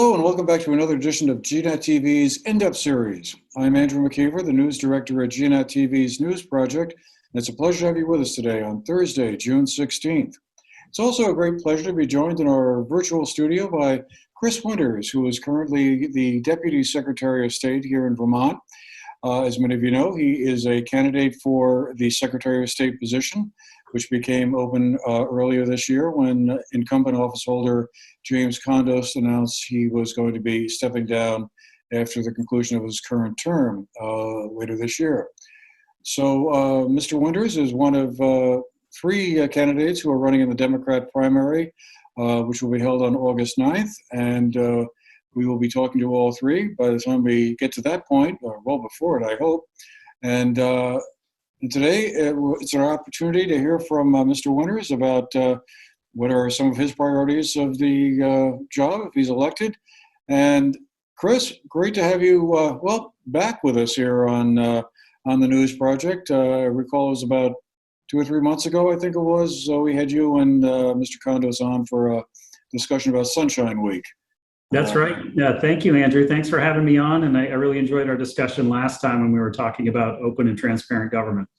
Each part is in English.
Hello and welcome back to another edition of GNAT-TV's In-Depth Series. I'm Andrew McKeever, the news director at GNAT-TV's News Project, and it's a pleasure to have you with us today on Thursday, June 16th. It's also a great pleasure to be joined in our virtual studio by Chris Winters, who is currently the Deputy Secretary of State here in Vermont. As many of you know, he is a candidate for the Secretary of State position, which became open earlier this year when incumbent officeholder James Kondos announced he was going to be stepping down after the conclusion of his current term later this year. So Mr. Winters is one of three candidates who are running in the Democrat primary, which will be held on August 9th, and we will be talking to all three by the time we get to that point, or well before it, I hope. And today, it's an opportunity to hear from Mr. Winters about what are some of his priorities of the job if he's elected. And Chris, great to have you, back with us here on the News Project. I recall it was about 2 or 3 months ago, I think it was, we had you and Mr. Kondos on for a discussion about Sunshine Week. That's right. Thank you, Andrew. Thanks for having me on. And I really enjoyed our discussion last time when we were talking about open and transparent government.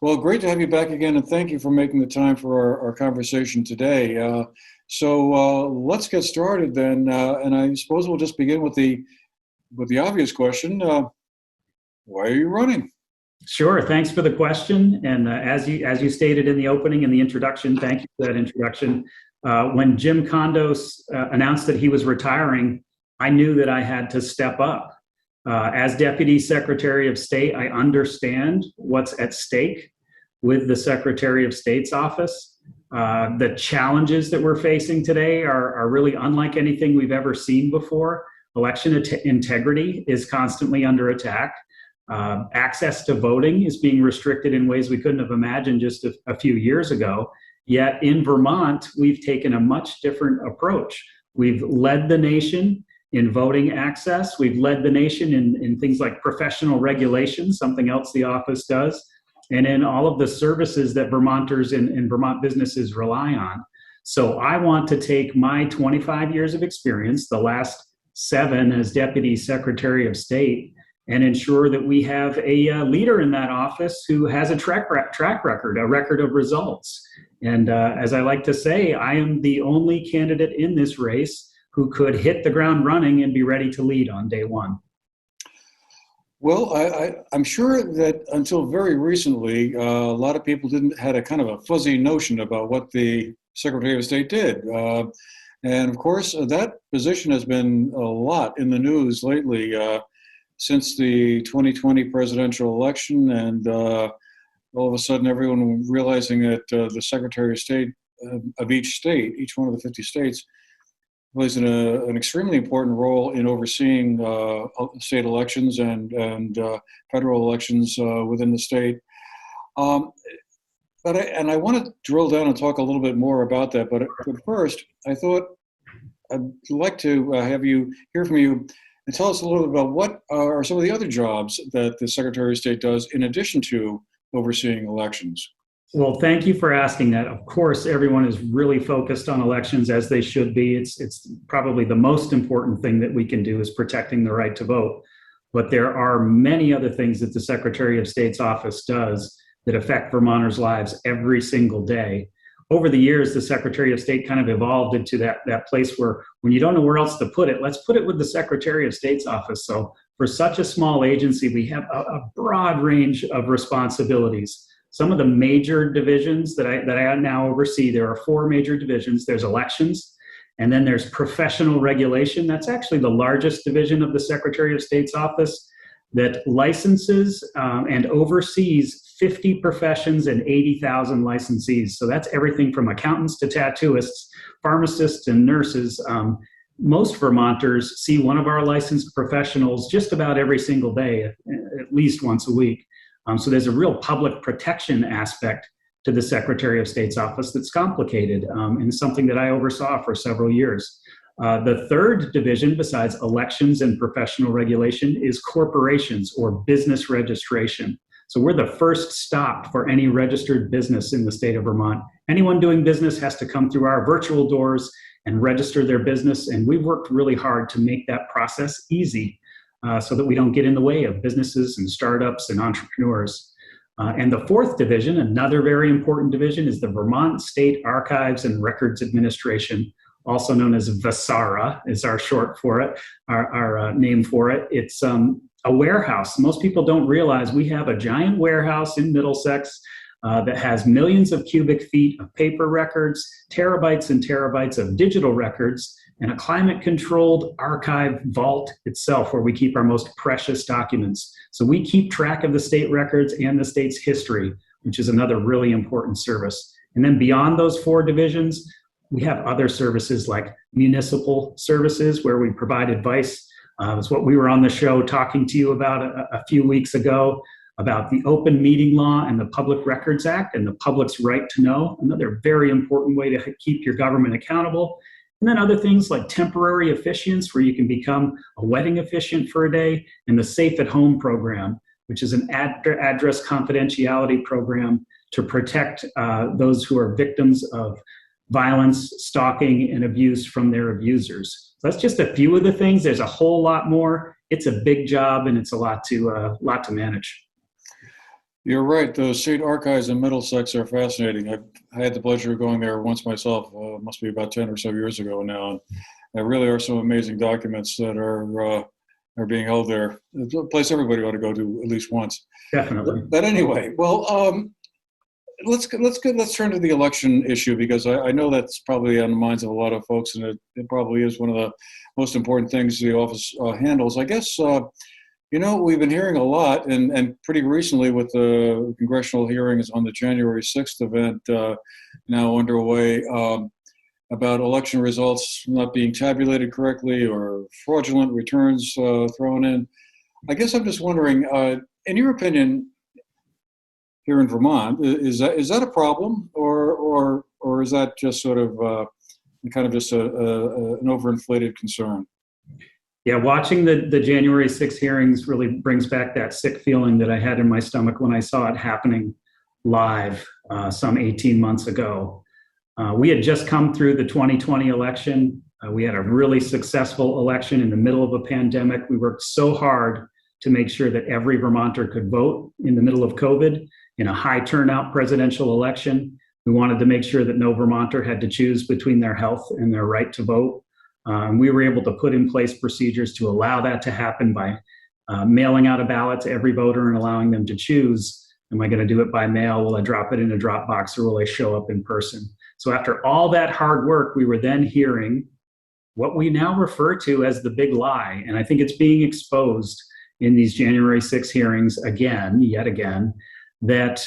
Well, great to have you back again, and thank you for making the time for our conversation today. So let's get started then, and I suppose we'll just begin with the obvious question: why are you running? Sure. Thanks for the question. And as you stated in the opening and the introduction, thank you for that introduction. When Jim Kondos announced that he was retiring, I knew that I had to step up. As Deputy Secretary of State, I understand what's at stake with the Secretary of State's office. The challenges that we're facing today are really unlike anything we've ever seen before. Election integrity is constantly under attack. Access to voting is being restricted in ways we couldn't have imagined just a few years ago. Yet in Vermont, we've taken a much different approach. We've led the nation in voting access. We've led the nation in things like professional regulation, something else the office does, and in all of the services that Vermonters and Vermont businesses rely on. So I want to take my 25 years of experience, the last 7 as Deputy Secretary of State, and ensure that we have a leader in that office who has a track record, a record of results. And as I like to say, I am the only candidate in this race who could hit the ground running and be ready to lead on day one. Well, I'm sure that until very recently, a lot of people had a kind of a fuzzy notion about what the Secretary of State did. And of course, that position has been a lot in the news lately since the 2020 presidential election, and all of a sudden everyone realizing that the Secretary of State of each state, each one of the 50 states, plays an extremely important role in overseeing state elections and federal elections within the state. But I want to drill down and talk a little bit more about that. But first, I thought I'd like to have you hear from you and tell us a little bit about what are some of the other jobs that the Secretary of State does in addition to overseeing elections. Well, thank you for asking that. Of course, everyone is really focused on elections, as they should be. It's probably the most important thing that we can do is protecting the right to vote. But there are many other things that the Secretary of State's office does that affect Vermonters' lives every single day. Over the years, the Secretary of State kind of evolved into that place where when you don't know where else to put it, let's put it with the Secretary of State's office. So for such a small agency, we have a broad range of responsibilities. Some of the major divisions that I now oversee, there are 4 major divisions. There's elections, and then there's professional regulation. That's actually the largest division of the Secretary of State's office that licenses and oversees 50 professions and 80,000 licensees. So that's everything from accountants to tattooists, pharmacists and nurses. Most Vermonters see one of our licensed professionals just about every single day, at least once a week. So there's a real public protection aspect to the Secretary of State's office that's complicated and something that I oversaw for several years. The third division, besides elections and professional regulation, is corporations or business registration. So we're the first stop for any registered business in the state of Vermont. anyone doing business has to come through our virtual doors and register their business. And we've worked really hard to make that process easy so that we don't get in the way of businesses and startups and entrepreneurs. And the fourth division, another very important division, is the Vermont State Archives and Records Administration, also known as VASARA is our short for it, our name for it. It's a warehouse. Most people don't realize we have a giant warehouse in Middlesex that has millions of cubic feet of paper records, terabytes and terabytes of digital records, and a climate-controlled archive vault itself where we keep our most precious documents. So we keep track of the state records and the state's history, which is another really important service. And then beyond those four divisions, we have other services like municipal services where we provide advice. It's what we were on the show talking to you about a few weeks ago, about the Open Meeting Law and the Public Records Act and the public's right to know, another very important way to keep your government accountable. And then other things like temporary officiants, where you can become a wedding officiant for a day, and the Safe at Home program, which is an address confidentiality program to protect those who are victims of violence, stalking, and abuse from their abusers. So that's just a few of the things. There's a whole lot more. It's a big job, and it's a lot to manage. You're right. The state archives in Middlesex are fascinating. I had the pleasure of going there once myself. Must be about 10 or so years ago now. And there really are some amazing documents that are being held there. It's a place everybody ought to go to at least once. Definitely. But anyway, well, let's turn to the election issue, because I know that's probably on the minds of a lot of folks, and it probably is one of the most important things the office handles. I guess. We've been hearing a lot, and pretty recently with the congressional hearings on the January 6th event now underway, about election results not being tabulated correctly or fraudulent returns thrown in. I guess I'm just wondering, in your opinion, here in Vermont, is that a problem, or is that just sort of kind of just an overinflated concern? Yeah, watching the January 6th hearings really brings back that sick feeling that I had in my stomach when I saw it happening live some 18 months ago. We had just come through the 2020 election. We had a really successful election in the middle of a pandemic. We worked so hard to make sure that every Vermonter could vote in the middle of COVID in a high turnout presidential election. We wanted to make sure that no Vermonter had to choose between their health and their right to vote. We were able to put in place procedures to allow that to happen by mailing out a ballot to every voter and allowing them to choose, am I going to do it by mail? Will I drop it in a drop box, or will I show up in person? So after all that hard work, we were then hearing what we now refer to as the big lie. And I think it's being exposed in these January 6 hearings yet again, that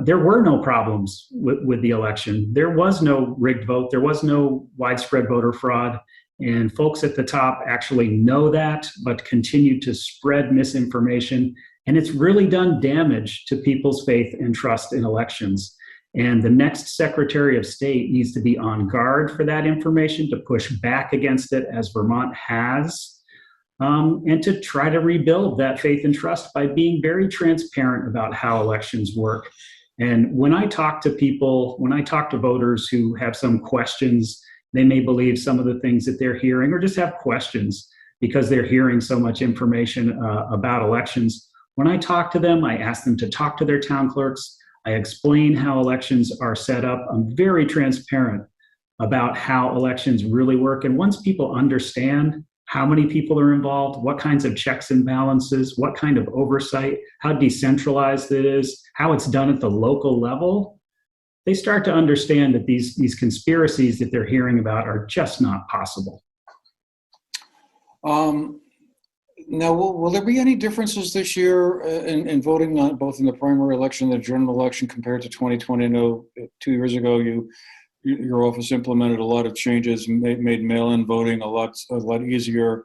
there were no problems with the election. There was no rigged vote. There was no widespread voter fraud. And folks at the top actually know that, but continue to spread misinformation. And it's really done damage to people's faith and trust in elections. And the next Secretary of State needs to be on guard for that information, to push back against it, as Vermont has, and to try to rebuild that faith and trust by being very transparent about how elections work. And when I talk to people, when I talk to voters who have some questions, they may believe some of the things that they're hearing, or just have questions because they're hearing so much information about elections. When I talk to them, I ask them to talk to their town clerks. I explain how elections are set up. I'm very transparent about how elections really work. And once people understand how many people are involved, what kinds of checks and balances, what kind of oversight, how decentralized it is, how it's done at the local level, they start to understand that these conspiracies that they're hearing about are just not possible. Now, will there be any differences this year in voting, both in the primary election and the general election, compared to 2020? I know 2 years ago your office implemented a lot of changes, made mail-in voting a lot easier.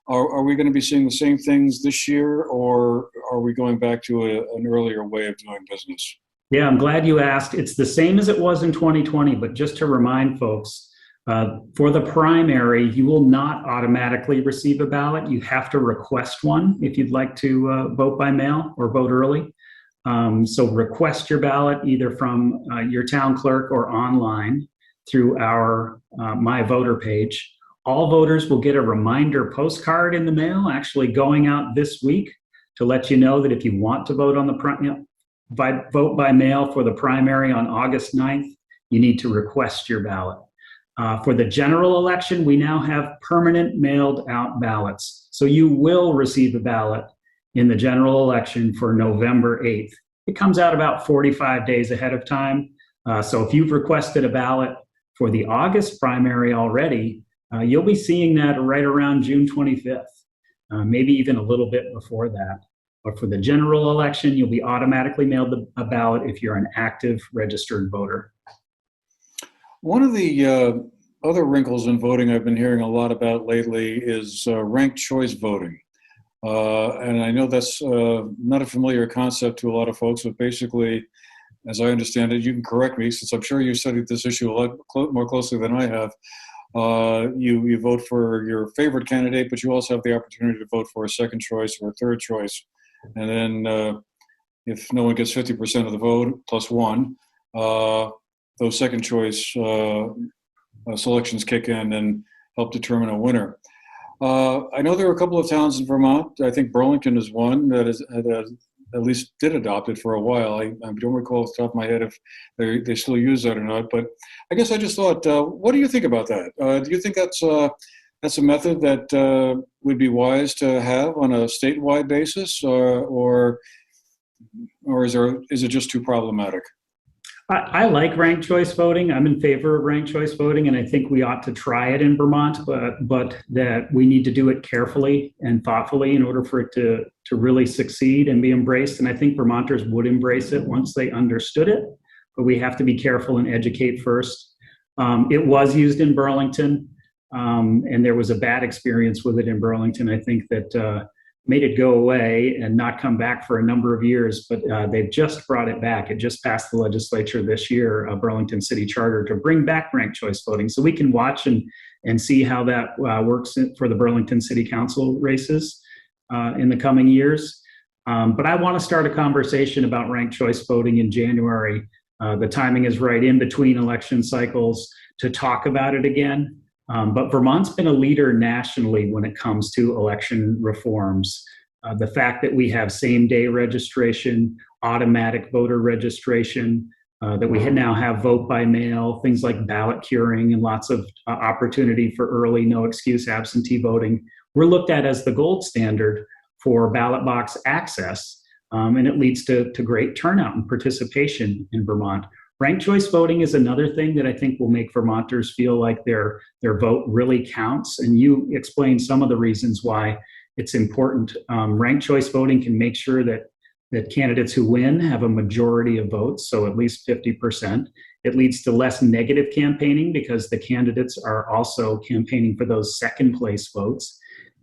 Are we going to be seeing the same things this year, or are we going back to an earlier way of doing business? Yeah, I'm glad you asked. It's the same as it was in 2020, but just to remind folks, for the primary, you will not automatically receive a ballot. You have to request one if you'd like to vote by mail or vote early. So request your ballot either from your town clerk or online through our My Voter page. All voters will get a reminder postcard in the mail, actually going out this week, to let you know that if you want to vote on the vote by mail for the primary on August 9th, you need to request your ballot. For the general election, we now have permanent mailed out ballots. So you will receive a ballot in the general election for November 8th. It comes out about 45 days ahead of time. So if you've requested a ballot for the August primary already, you'll be seeing that right around June 25th, maybe even a little bit before that. But for the general election, you'll be automatically mailed a ballot if you're an active registered voter. One of the other wrinkles in voting I've been hearing a lot about lately is ranked choice voting. And I know that's not a familiar concept to a lot of folks, but basically, as I understand it, you can correct me, since I'm sure you studied this issue a lot more closely than I have. You vote for your favorite candidate, but you also have the opportunity to vote for a second choice or a third choice. And then if no one gets 50% of the vote plus one, those second choice selections kick in and help determine a winner. I know there are a couple of towns in Vermont. I think Burlington is one that at least did adopt it for a while. I don't recall off the top of my head if they still use that or not. But I guess I just thought, what do you think about that? Do you think that's a method that would be wise to have on a statewide basis, or is it just too problematic? I like ranked choice voting. I'm in favor of ranked choice voting, and I think we ought to try it in Vermont, but that we need to do it carefully and thoughtfully in order for it to really succeed and be embraced. And I think Vermonters would embrace it once they understood it, but we have to be careful and educate first. It was used in Burlington, and there was a bad experience with it in Burlington. I think that made it go away and not come back for a number of years, but they've just brought it back. It just passed the legislature this year, a Burlington City Charter, to bring back ranked choice voting. So we can watch and see how that works for the Burlington City Council races in the coming years. But I want to start a conversation about ranked choice voting in January. The timing is right in between election cycles to talk about it again. But Vermont's been a leader nationally when it comes to election reforms. The fact that we have same-day registration, automatic voter registration, that we now have vote by mail, things like ballot curing, and lots of opportunity for early, no-excuse absentee voting, we're looked at as the gold standard for ballot box access, and it leads to great turnout and participation in Vermont. Ranked choice voting is another thing that I think will make Vermonters feel like their vote really counts. And you explained some of the reasons why it's important. Ranked choice voting can make sure that candidates who win have a majority of votes, so at least 50%. It leads to less negative campaigning because the candidates are also campaigning for those second place votes.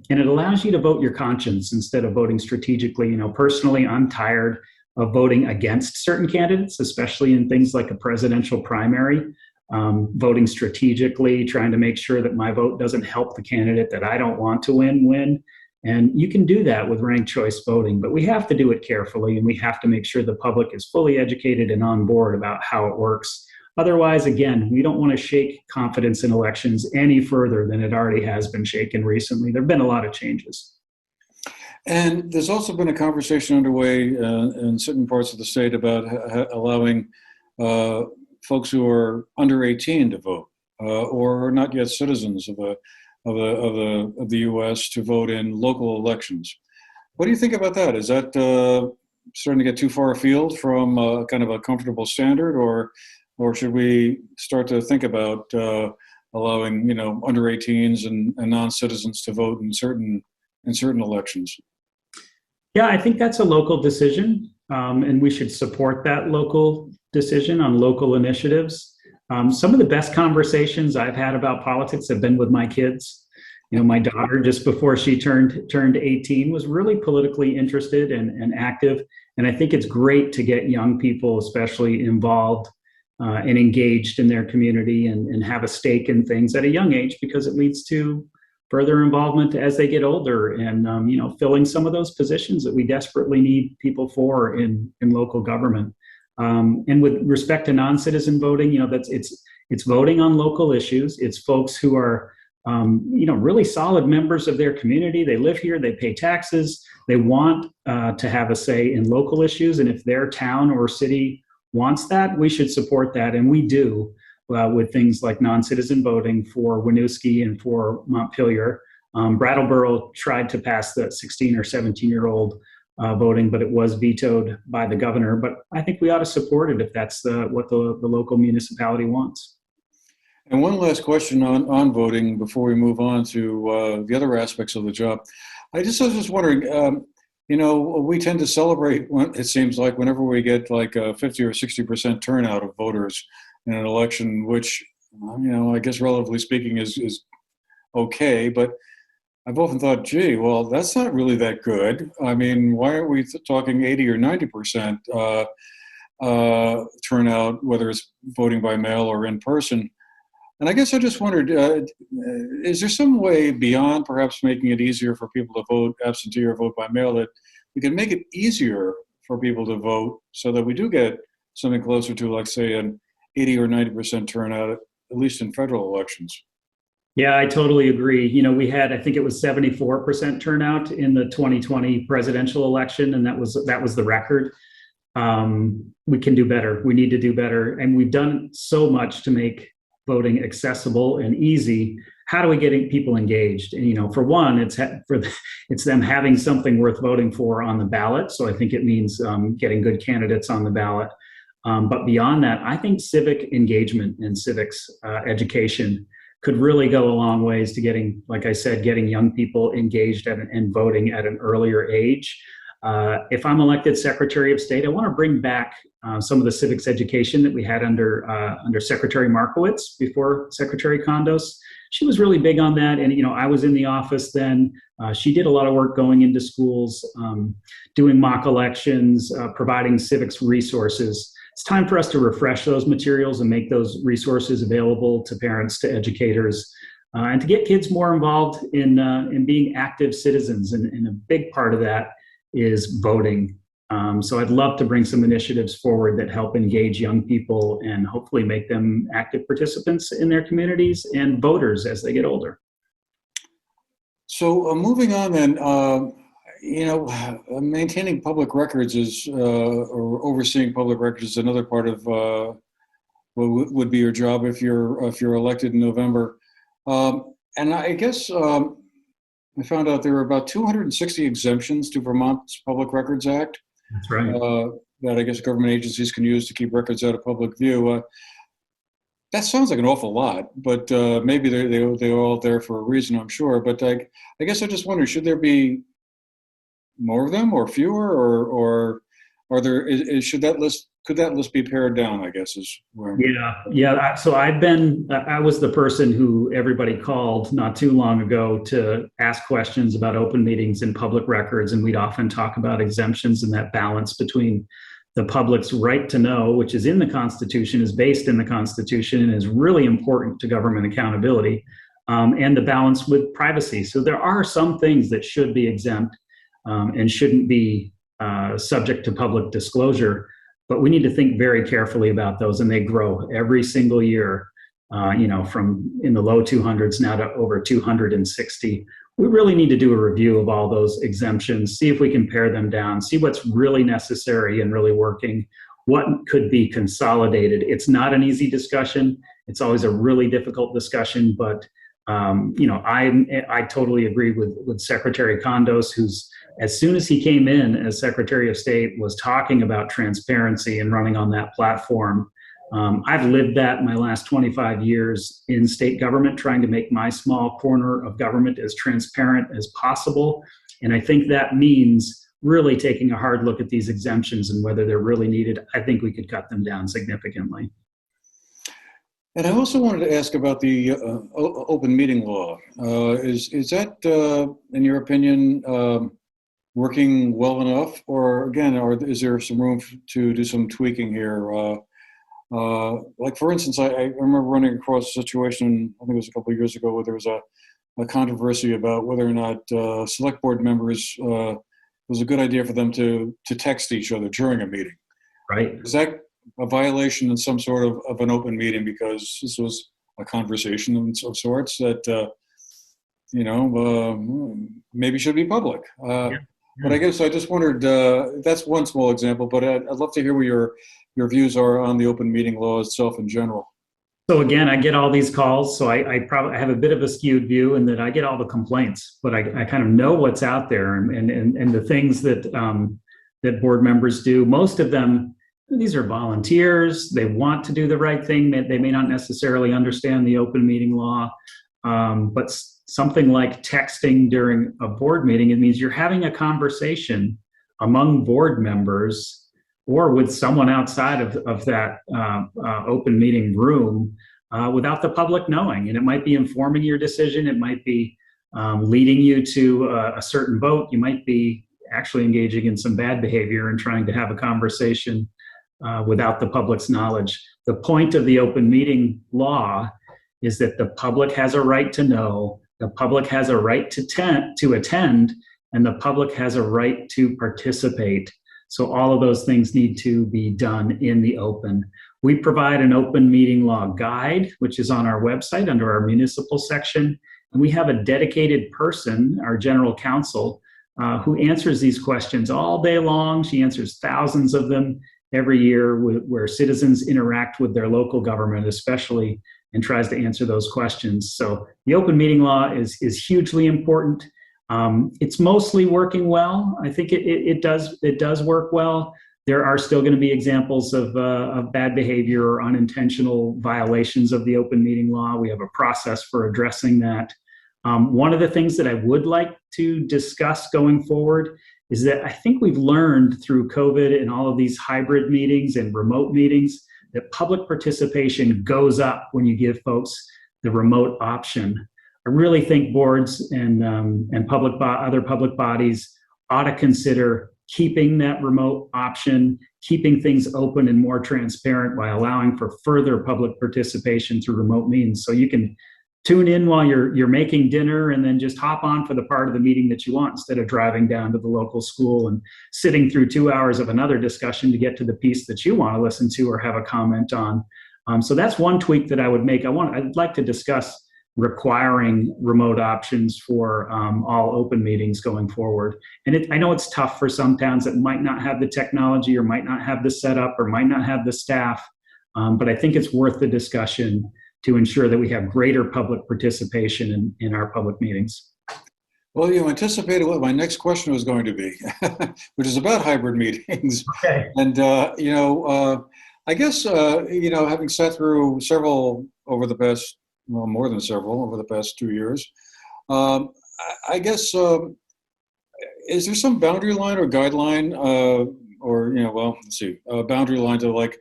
And it allows you to vote your conscience instead of voting strategically. Personally, I'm tired of voting against certain candidates, especially in things like a presidential primary, voting strategically, trying to make sure that my vote doesn't help the candidate that I don't want to win. And you can do that with ranked choice voting, but we have to do it carefully, and we have to make sure the public is fully educated and on board about how it works. Otherwise, again, we don't want to shake confidence in elections any further than it already has been shaken recently. There have been a lot of changes. And there's also been a conversation underway in certain parts of the state about allowing folks who are under 18 to vote or are not yet citizens of the U.S. to vote in local elections. What do you think about that? Is that starting to get too far afield from kind of a comfortable standard, or should we start to think about allowing under 18s and non-citizens to vote in certain elections? Yeah, I think that's a local decision, and we should support that local decision on local initiatives. Some of the best conversations I've had about politics have been with my kids. My daughter, just before she turned 18, was really politically interested and active, and I think it's great to get young people especially involved and engaged in their community and have a stake in things at a young age, because it leads to further involvement as they get older, and filling some of those positions that we desperately need people for in local government. And with respect to non-citizen voting, it's voting on local issues. It's folks who are really solid members of their community. They live here, they pay taxes, they want to have a say in local issues, and if their town or city wants that, we should support that, and we do. With things like non-citizen voting for Winooski and for Montpelier. Brattleboro tried to pass the 16 or 17-year-old voting, but it was vetoed by the governor. But I think we ought to support it if that's what the local municipality wants. And one last question on voting before we move on to the other aspects of the job. I was just wondering, we tend to celebrate, it seems like, whenever we get like a 50 or 60% turnout of voters in an election, which, I guess relatively speaking is okay, but I've often thought, gee, well, that's not really that good. I mean, why aren't we talking 80 or 90% turnout, whether it's voting by mail or in person? And I guess I just wondered, is there some way beyond perhaps making it easier for people to vote absentee or vote by mail that we can make it easier for people to vote so that we do get something closer to, like, say, an 80 or 90% turnout, at least in federal elections? Yeah, I totally agree. We had, I think it was 74% turnout in the 2020 presidential election, and that was the record. We can do better. We need to do better. And we've done so much to make voting accessible and easy. How do we get people engaged? And, for one, it's them having something worth voting for on the ballot. So I think it means getting good candidates on the ballot. But beyond that, I think civic engagement and civics education could really go a long ways to getting, like I said, getting young people engaged and voting at an earlier age. If I'm elected Secretary of State, I want to bring back some of the civics education that we had under Secretary Markowitz before Secretary Kondos. She was really big on that, and I was in the office then. She did a lot of work going into schools, doing mock elections, providing civics resources. It's time for us to refresh those materials and make those resources available to parents, to educators, and to get kids more involved in being active citizens. And a big part of that is voting. So I'd love to bring some initiatives forward that help engage young people and hopefully make them active participants in their communities and voters as they get older. So moving on then, maintaining public records or overseeing public records is another part of what would be your job if you're elected in November. And I guess I found out there were about 260 exemptions to Vermont's Public Records Act. That's right. That I guess government agencies can use to keep records out of public view. That sounds like an awful lot, but maybe they're all there for a reason, I'm sure. But I guess I just wonder, should there be more of them or fewer, or are there? Could that list be pared down? I guess is where. Yeah. So I was the person who everybody called not too long ago to ask questions about open meetings and public records, and we'd often talk about exemptions and that balance between the public's right to know, which is in the Constitution, is based in the Constitution, and is really important to government accountability, and the balance with privacy. So there are some things that should be exempt and shouldn't be subject to public disclosure, but we need to think very carefully about those, and they grow every single year, from in the low 200s now to over 260. We really need to do a review of all those exemptions, see if we can pare them down, see what's really necessary and really working, what could be consolidated. It's not an easy discussion. It's always a really difficult discussion, but I totally agree with Secretary Kondos, who's, as soon as he came in as Secretary of State, was talking about transparency and running on that platform. I've lived that my last 25 years in state government, trying to make my small corner of government as transparent as possible. And I think that means really taking a hard look at these exemptions and whether they're really needed. I think we could cut them down significantly. And I also wanted to ask about the open meeting law. Is that, in your opinion, working well enough, or again, is there some room to do some tweaking here? Like, for instance, I remember running across a situation, I think it was a couple of years ago, where there was a a controversy about whether or not select board members, it was a good idea for them to text each other during a meeting. Right. Is that a violation in some sort of an open meeting, because this was a conversation of sorts that, maybe should be public? But I guess I just wondered, that's one small example, but I'd love to hear what your views are on the open meeting law itself in general. So again, I get all these calls, so I probably have a bit of a skewed view in that I get all the complaints, but I kind of know what's out there and the things that that board members do. Most of them, these are volunteers. They want to do the right thing. They may not necessarily understand the open meeting law, but something like texting during a board meeting, it means you're having a conversation among board members or with someone outside of that open meeting room without the public knowing. And it might be informing your decision. It might be leading you to a certain vote. You might be actually engaging in some bad behavior and trying to have a conversation without the public's knowledge. The point of the open meeting law is that the public has a right to know, the public has a right to attend, and the public has a right to participate. So all of those things need to be done in the open. We provide an open meeting law guide, which is on our website under our municipal section. And we have a dedicated person, our general counsel, who answers these questions all day long. She answers thousands of them every year where citizens interact with their local government, especially, and tries to answer those questions. So the open meeting law is hugely important. It's mostly working well. I think it does work well. There are still going to be examples of bad behavior or unintentional violations of the open meeting law. We have a process for addressing that. One of the things that I would like to discuss going forward is that I think we've learned through COVID and all of these hybrid meetings and remote meetings that public participation goes up when you give folks the remote option. I really think boards and other public bodies ought to consider keeping that remote option, keeping things open and more transparent by allowing for further public participation through remote means. So you can tune in while you're making dinner and then just hop on for the part of the meeting that you want instead of driving down to the local school and sitting through 2 hours of another discussion to get to the piece that you want to listen to or have a comment on. So that's one tweak that I would make. I'd like to discuss requiring remote options for all open meetings going forward. And I know it's tough for some towns that might not have the technology or might not have the setup or might not have the staff, but I think it's worth the discussion to ensure that we have greater public participation in our public meetings. Well, you anticipated what my next question was going to be, which is about hybrid meetings. Okay. And, I guess, having sat through several over the past, well, more than several over the past 2 years, I guess, is there some boundary line or guideline boundary line to like,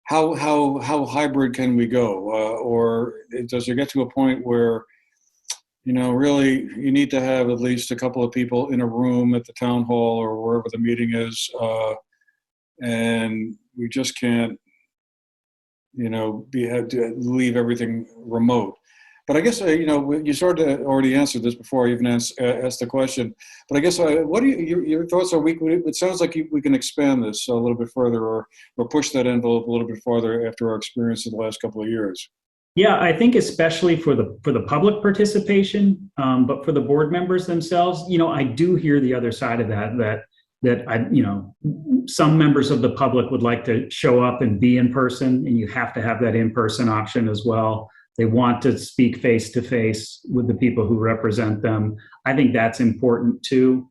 how hybrid can we go? Or does it get to a point where, really you need to have at least a couple of people in a room at the town hall or wherever the meeting is, and we just can't, have to leave everything remote? But I guess, you started to already answer this before I even asked the question. But I guess, what are your thoughts are? It sounds like we can expand this a little bit further, or push that envelope a little bit farther after our experience in the last couple of years. Yeah, I think especially for the public participation, but for the board members themselves, I do hear the other side of that some members of the public would like to show up and be in person, and you have to have that in-person option as well. They want to speak face-to-face with the people who represent them. I think that's important too.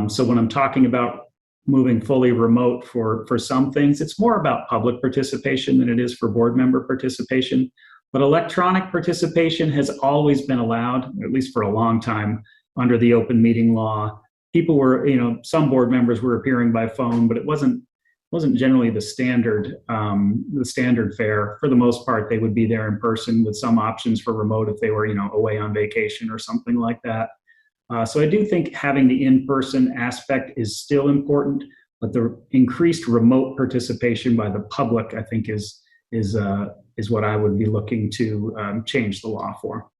So when I'm talking about moving fully remote for some things, it's more about public participation than it is for board member participation. But electronic participation has always been allowed, at least for a long time, under the open meeting law. People were, some board members were appearing by phone, but it wasn't generally the standard fare. For the most part, they would be there in person with some options for remote if they were, away on vacation or something like that. So I do think having the in-person aspect is still important, but the increased remote participation by the public, I think, is what I would be looking to change the law for.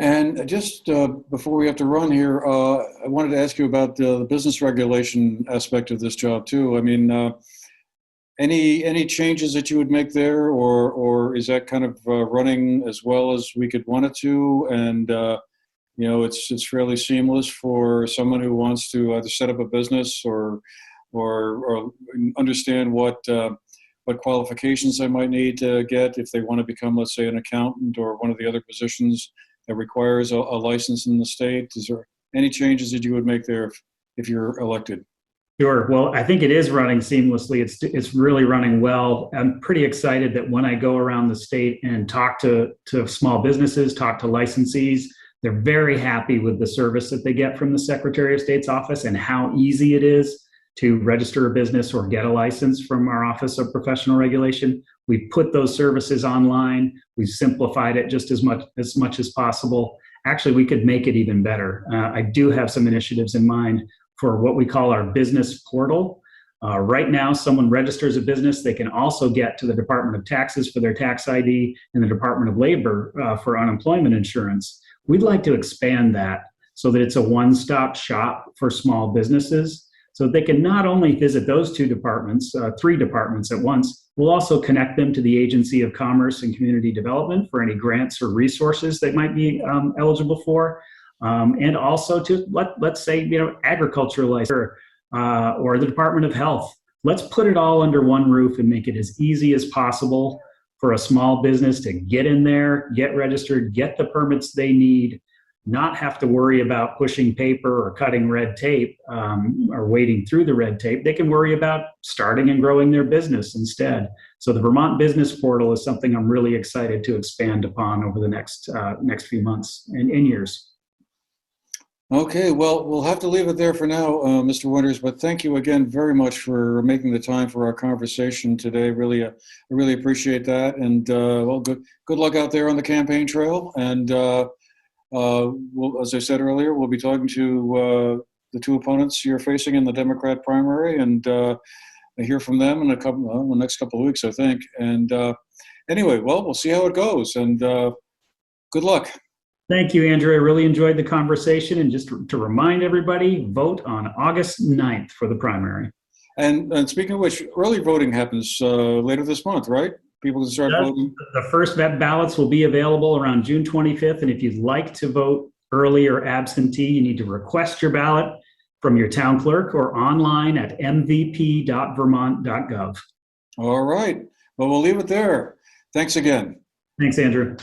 And just before we have to run here, I wanted to ask you about the business regulation aspect of this job too. I mean, any changes that you would make there, or is that kind of running as well as we could want it to? And it's fairly seamless for someone who wants to either set up a business or understand what qualifications they might need to get if they want to become, let's say, an accountant or one of the other positions that requires a license in the state. Is there any changes that you would make there if you're elected? Sure. Well, I think it is running seamlessly. It's really running well. I'm pretty excited that when I go around the state and talk to small businesses, talk to licensees, they're very happy with the service that they get from the Secretary of State's office and how easy it is to register a business or get a license from our Office of Professional Regulation. We've put those services online. We've simplified it just as much as possible. Actually, we could make it even better. I do have some initiatives in mind for what we call our business portal. Right now, someone registers a business, they can also get to the Department of Taxes for their tax ID and the Department of Labor for unemployment insurance. We'd like to expand that so that it's a one-stop shop for small businesses. So they can not only visit those two departments, three departments at once, we'll also connect them to the Agency of Commerce and Community Development for any grants or resources they might be eligible for. And also to, let's say, agricultural license or the Department of Health. Let's put it all under one roof and make it as easy as possible for a small business to get in there, get registered, get the permits they need, not have to worry about pushing paper or cutting red tape or wading through the red tape. They can worry about starting and growing their business instead. So the Vermont Business Portal is something I'm really excited to expand upon over the next few months and years. Okay, well, we'll have to leave it there for now, Mr. Winters, but thank you again very much for making the time for our conversation today. Really, I really appreciate that. And well, good luck out there on the campaign trail. And as I said earlier, we'll be talking to the two opponents you're facing in the Democrat primary, and I hear from them in the next couple of weeks, I think. And anyway, well, we'll see how it goes, and good luck. Thank you, Andrew. I really enjoyed the conversation. And just to remind everybody, vote on August 9th for the primary. And speaking of which, early voting happens later this month, right? People can start voting. The first ballots will be available around June 25th. And if you'd like to vote early or absentee, you need to request your ballot from your town clerk or online at mvp.vermont.gov. All right. Well, we'll leave it there. Thanks again. Thanks, Andrew.